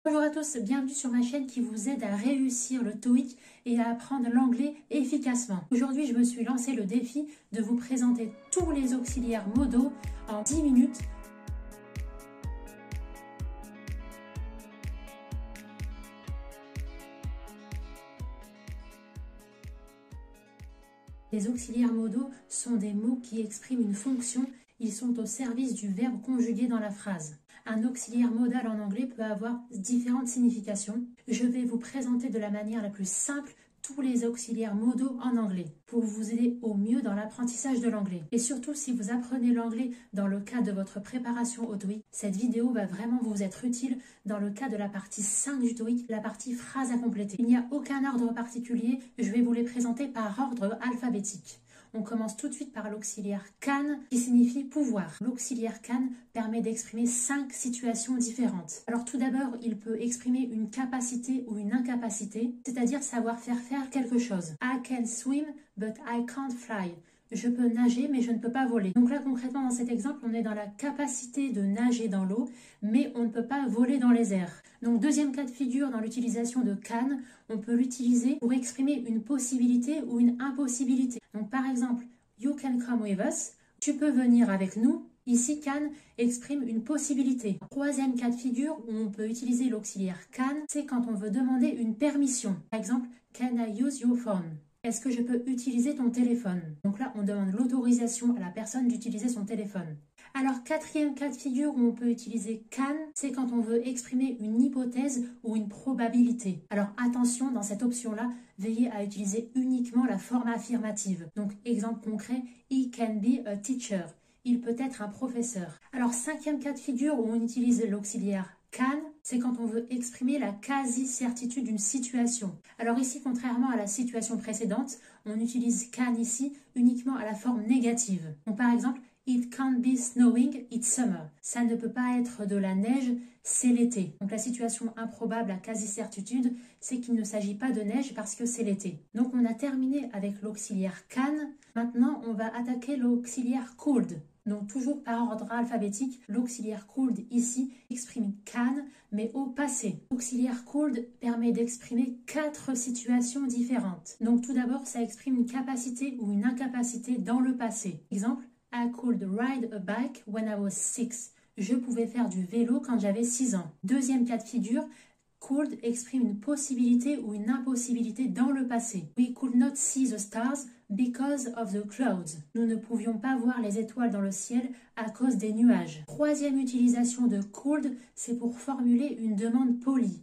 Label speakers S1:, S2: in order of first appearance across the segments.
S1: Bonjour à tous, bienvenue sur ma chaîne qui vous aide à réussir le TOEIC et à apprendre l'anglais efficacement. Aujourd'hui, je me suis lancé le défi de vous présenter tous les auxiliaires modaux en 10 minutes. Les auxiliaires modaux sont des mots qui expriment une fonction, ils sont au service du verbe conjugué dans la phrase. Un auxiliaire modal en anglais peut avoir différentes significations. Je vais vous présenter de la manière la plus simple tous les auxiliaires modaux en anglais pour vous aider au mieux dans l'apprentissage de l'anglais. Et surtout, si vous apprenez l'anglais dans le cadre de votre préparation au TOEIC, cette vidéo va vraiment vous être utile dans le cas de la partie 5 du TOEIC, la partie phrase à compléter. Il n'y a aucun ordre particulier, je vais vous les présenter par ordre alphabétique. On commence tout de suite par l'auxiliaire can qui signifie pouvoir. L'auxiliaire can permet d'exprimer 5 situations différentes. Alors tout d'abord, il peut exprimer une capacité ou une incapacité, c'est-à-dire savoir faire quelque chose. I can swim but I can't fly. Je peux nager mais je ne peux pas voler. Donc là concrètement dans cet exemple, on est dans la capacité de nager dans l'eau, mais on ne peut pas voler dans les airs. Donc deuxième cas de figure dans l'utilisation de can, on peut l'utiliser pour exprimer une possibilité ou une impossibilité. Donc par exemple, you can come with us, tu peux venir avec nous. Ici, can exprime une possibilité. Troisième cas de figure où on peut utiliser l'auxiliaire can, c'est quand on veut demander une permission. Par exemple, can I use your phone? Est-ce que je peux utiliser ton téléphone? Donc là, on demande l'autorisation à la personne d'utiliser son téléphone. Alors, quatrième cas de figure où on peut utiliser can, c'est quand on veut exprimer une hypothèse ou une probabilité. Alors attention, dans cette option-là, veillez à utiliser uniquement la forme affirmative. Donc, exemple concret, he can be a teacher. Il peut être un professeur. Alors, cinquième cas de figure où on utilise l'auxiliaire can, c'est quand on veut exprimer la quasi-certitude d'une situation. Alors ici, contrairement à la situation précédente, on utilise can ici uniquement à la forme négative. Donc par exemple, it can't be snowing, it's summer. Ça ne peut pas être de la neige, c'est l'été. Donc la situation improbable à quasi-certitude, c'est qu'il ne s'agit pas de neige parce que c'est l'été. Donc on a terminé avec l'auxiliaire can. Maintenant, on va attaquer l'auxiliaire could. Donc toujours par ordre alphabétique, l'auxiliaire could ici exprime can, mais au passé. L'auxiliaire could permet d'exprimer 4 situations différentes. Donc tout d'abord, ça exprime une capacité ou une incapacité dans le passé. Exemple, I could ride a bike when I was 6. Je pouvais faire du vélo quand j'avais 6 ans. Deuxième cas de figure, could exprime une possibilité ou une impossibilité dans le passé. We could not see the stars because of the clouds. Nous ne pouvions pas voir les étoiles dans le ciel à cause des nuages. Troisième utilisation de could, c'est pour formuler une demande polie.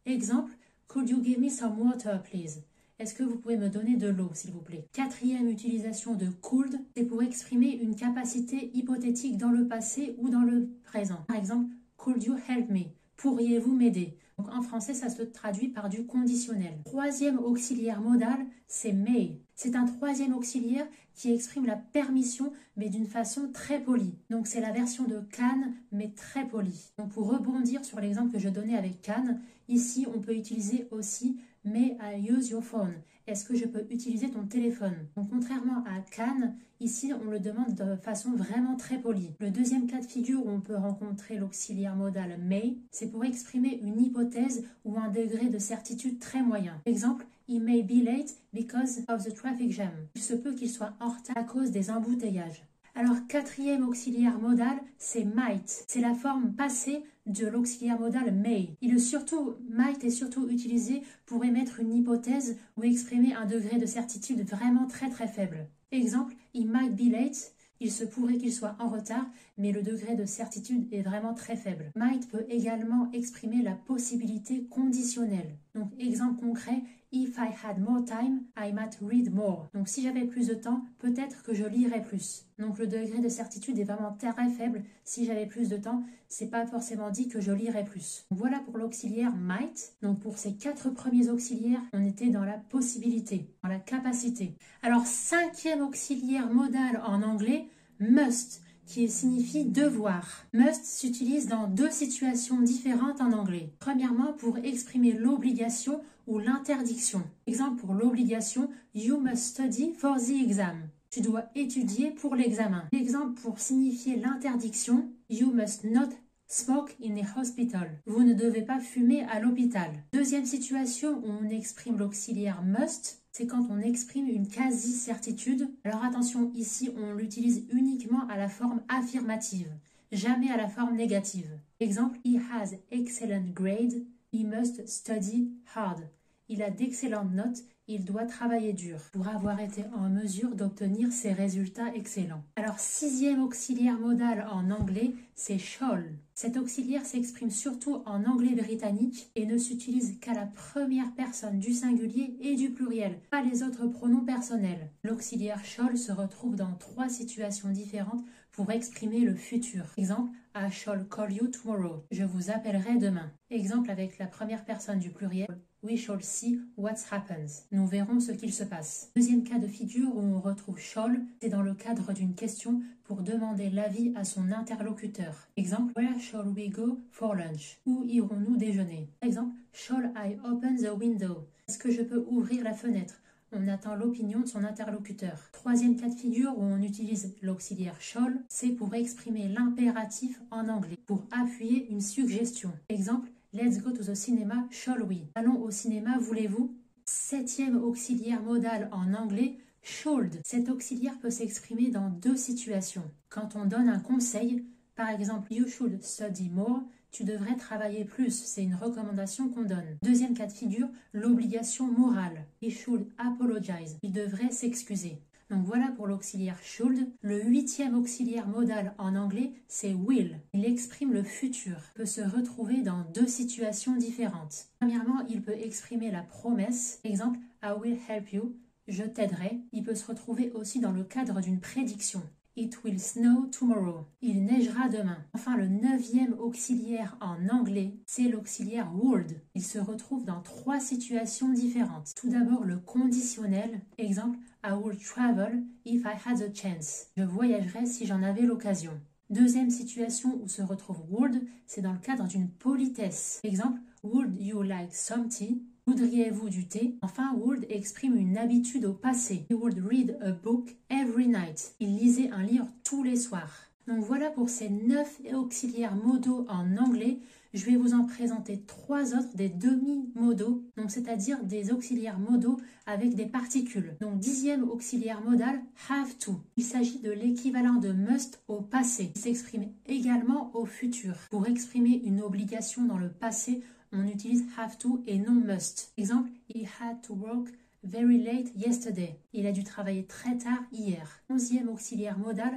S1: Exemple, could you give me some water, please? Est-ce que vous pouvez me donner de l'eau, s'il vous plaît? Quatrième utilisation de could, c'est pour exprimer une capacité hypothétique dans le passé ou dans le présent. Par exemple, could you help me? Pourriez-vous m'aider? Donc en français, ça se traduit par du conditionnel. Troisième auxiliaire modal, c'est may. C'est un troisième auxiliaire qui exprime la permission, mais d'une façon très polie. Donc c'est la version de can, mais très polie. Donc pour rebondir sur l'exemple que je donnais avec can, ici on peut utiliser aussi may I use your phone? Est-ce que je peux utiliser ton téléphone? Donc contrairement à can, ici on le demande de façon vraiment très polie. Le deuxième cas de figure où on peut rencontrer l'auxiliaire modal may, c'est pour exprimer une hypothèse ou un degré de certitude très moyen. Exemple, he may be late because of the traffic jam. Il se peut qu'il soit en retard à cause des embouteillages. Alors, quatrième auxiliaire modal, c'est might. C'est la forme passée de l'auxiliaire modal may. Might est surtout utilisé pour émettre une hypothèse ou exprimer un degré de certitude vraiment très faible. Exemple, he might be late. Il se pourrait qu'il soit en retard, mais le degré de certitude est vraiment très faible. Might peut également exprimer la possibilité conditionnelle. Donc, exemple concret, if I had more time, I might read more. Donc, si j'avais plus de temps, peut-être que je lirais plus. Donc, le degré de certitude est vraiment très faible. Si j'avais plus de temps, c'est pas forcément dit que je lirais plus. Donc, voilà pour l'auxiliaire might. Donc, pour ces 4 premiers auxiliaires, on était dans la possibilité, dans la capacité. Alors, cinquième auxiliaire modal en anglais, must, qui signifie devoir. Must s'utilise dans 2 situations différentes en anglais. Premièrement, pour exprimer l'obligation ou l'interdiction. Exemple pour l'obligation, you must study for the exam. Tu dois étudier pour l'examen. Exemple pour signifier l'interdiction, you must not smoke in the hospital. Vous ne devez pas fumer à l'hôpital. Deuxième situation où on exprime l'auxiliaire must, c'est quand on exprime une quasi-certitude. Alors attention, ici on l'utilise uniquement à la forme affirmative, jamais à la forme négative. Exemple, he has excellent grade, he must study hard. Il a d'excellentes notes, il doit travailler dur pour avoir été en mesure d'obtenir ces résultats excellents. Alors, sixième auxiliaire modal en anglais, c'est shall. Cet auxiliaire s'exprime surtout en anglais britannique et ne s'utilise qu'à la première personne du singulier et du pluriel, pas les autres pronoms personnels. L'auxiliaire shall se retrouve dans 3 situations différentes pour exprimer le futur. Exemple, I shall call you tomorrow. Je vous appellerai demain. Exemple avec la première personne du pluriel. We shall see what happens. Nous verrons ce qu'il se passe. Deuxième cas de figure où on retrouve shall, c'est dans le cadre d'une question pour demander l'avis à son interlocuteur. Exemple, where shall we go for lunch? Où irons-nous déjeuner? Exemple, shall I open the window? Est-ce que je peux ouvrir la fenêtre? On attend l'opinion de son interlocuteur. Troisième cas de figure où on utilise l'auxiliaire shall, c'est pour exprimer l'impératif en anglais, pour appuyer une suggestion. Exemple, let's go to the cinema, shall we? Allons au cinéma, voulez-vous? Septième auxiliaire modal en anglais, should. Cet auxiliaire peut s'exprimer dans 2 situations. Quand on donne un conseil, par exemple, you should study more, tu devrais travailler plus, c'est une recommandation qu'on donne. Deuxième cas de figure, l'obligation morale. He should apologize, il devrait s'excuser. Donc voilà pour l'auxiliaire should. Le 8e auxiliaire modal en anglais, c'est will. Il exprime le futur, peut se retrouver dans 2 situations différentes. Premièrement, il peut exprimer la promesse. Exemple, I will help you, je t'aiderai. Il peut se retrouver aussi dans le cadre d'une prédiction. It will snow tomorrow. Il neigera demain. Enfin, le 9e auxiliaire en anglais, c'est l'auxiliaire would. Il se retrouve dans 3 situations différentes. Tout d'abord, le conditionnel. Exemple, I would travel if I had the chance. Je voyagerais si j'en avais l'occasion. Deuxième situation où se retrouve would, c'est dans le cadre d'une politesse. Exemple, would you like some tea? Voudriez-vous du thé? Enfin, would exprime une habitude au passé. He would read a book every night. Il lisait un livre tous les soirs. Donc voilà pour ces 9 auxiliaires modaux en anglais. Je vais vous en présenter 3 autres, des demi-modaux, donc c'est-à-dire des auxiliaires modaux avec des particules. Donc 10e auxiliaire modal, have to. Il s'agit de l'équivalent de must au passé. Il s'exprime également au futur. Pour exprimer une obligation dans le passé, on utilise have to et non must. Exemple, he had to work very late yesterday. Il a dû travailler très tard hier. 11e auxiliaire modal,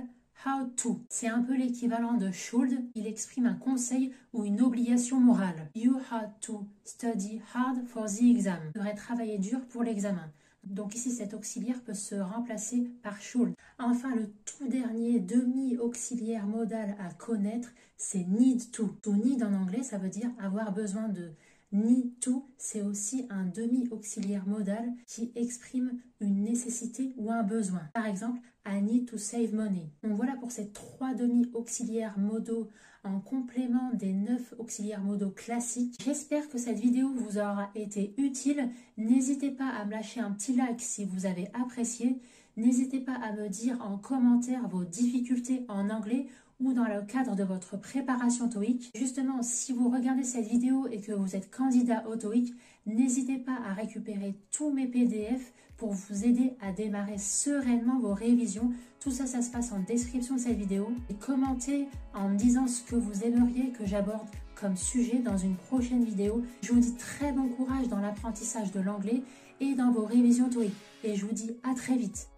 S1: how to. C'est un peu l'équivalent de should. Il exprime un conseil ou une obligation morale. You had to study hard for the exam. Tu devrais travailler dur pour l'examen. Donc ici, cet auxiliaire peut se remplacer par should. Enfin, le tout dernier demi-auxiliaire modal à connaître, c'est need to. To need en anglais, ça veut dire avoir besoin de. Need to, c'est aussi un demi-auxiliaire modal qui exprime une nécessité ou un besoin. Par exemple, I need to save money. Donc voilà pour ces 3 demi-auxiliaires modaux en complément des 9 auxiliaires modaux classiques. J'espère que cette vidéo vous aura été utile. N'hésitez pas à me lâcher un petit like si vous avez apprécié. N'hésitez pas à me dire en commentaire vos difficultés en anglais ou dans le cadre de votre préparation TOEIC. Justement, si vous regardez cette vidéo et que vous êtes candidat au TOEIC, n'hésitez pas à récupérer tous mes PDF pour vous aider à démarrer sereinement vos révisions. Tout ça, ça se passe en description de cette vidéo. Et commentez en me disant ce que vous aimeriez que j'aborde comme sujet dans une prochaine vidéo. Je vous dis très bon courage dans l'apprentissage de l'anglais et dans vos révisions TOEIC. Et je vous dis à très vite.